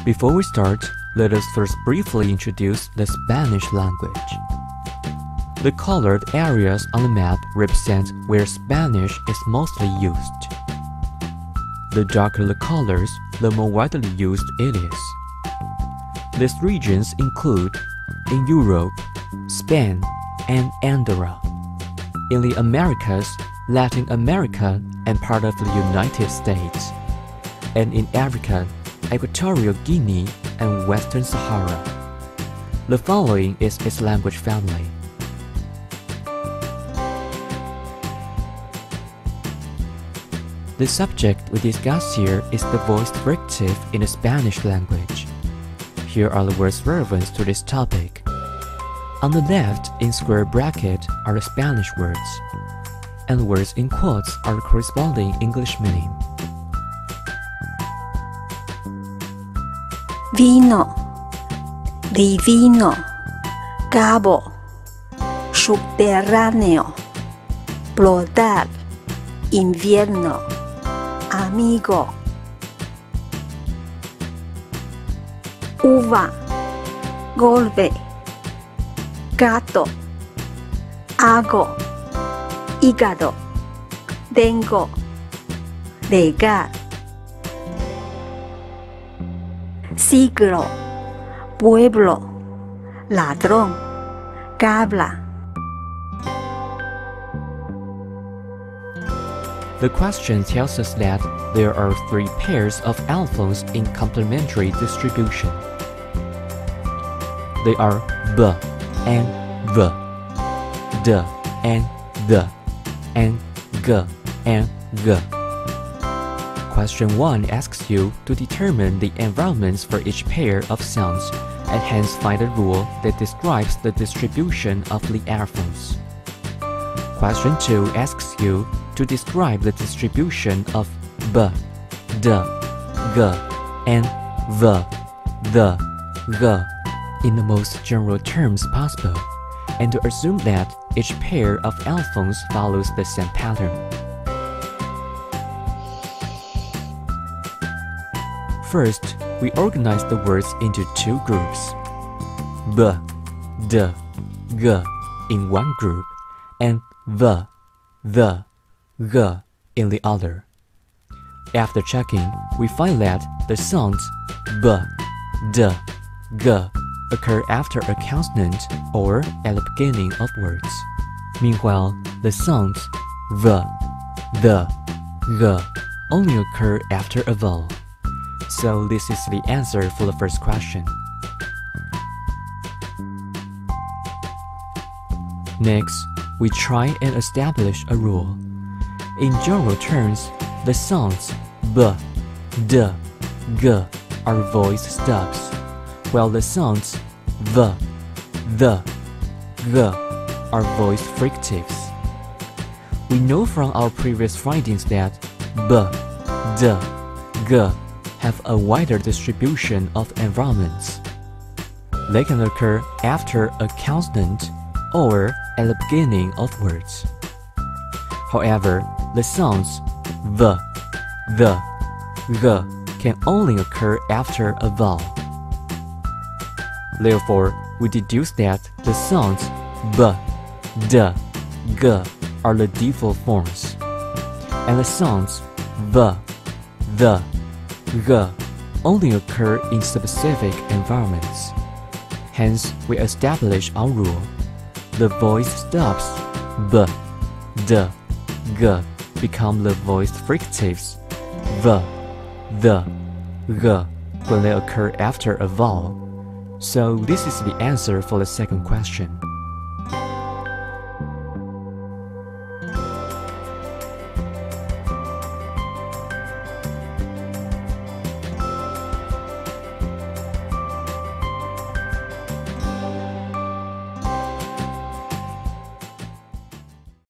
Before we start, let us first briefly introduce the Spanish language. The colored areas on the map represent where Spanish is mostly used. The darker the colors, the more widely used it is. These regions include, in Europe, Spain and Andorra. In the Americas, Latin America and part of the United States. And in Africa, Equatorial Guinea and Western Sahara. The following is its language family. The subject we discuss here is the voiced fricative in the Spanish language. Here are the words relevant to this topic. On the left, in square bracket, are the Spanish words, and the words in quotes are the corresponding English meaning. Vino, divino, cabo, subterráneo, brotar, invierno, amigo. Uva, golpe, gato, hago, hígado, tengo, legar. Siglo, pueblo, ladrón, cabra. The question tells us that there are three pairs of allophones in complementary distribution. They are b and v, d and the, and g and g. Question 1 asks you to determine the environments for each pair of sounds and hence find a rule that describes the distribution of the allophones. Question 2 asks you to describe the distribution of b, d, g, and v, the, g in the most general terms possible, and to assume that each pair of allophones follows the same pattern. First, we organize the words into two groups, b, d, g in one group, and v, the, g in the other. After checking, we find that the sounds b, d, g occur after a consonant or at the beginning of words. Meanwhile, the sounds v, the, g only occur after a vowel. So this is the answer for the first question. Next, we try and establish a rule. In general terms, the sounds b, d, g are voiced stops, while the sounds v, the, g are voiced fricatives. We know from our previous findings that b, d, g have a wider distribution of environments. They can occur after a consonant or at the beginning of words. However, the sounds v, the, g can only occur after a vowel. Therefore, we deduce that the sounds b, d, g are the default forms, and the sounds v, the, g only occur in specific environments. Hence, we establish our rule. The voiced stops b, d, g become the voiced fricatives v, the, g when they occur after a vowel. So this is the answer for the second question.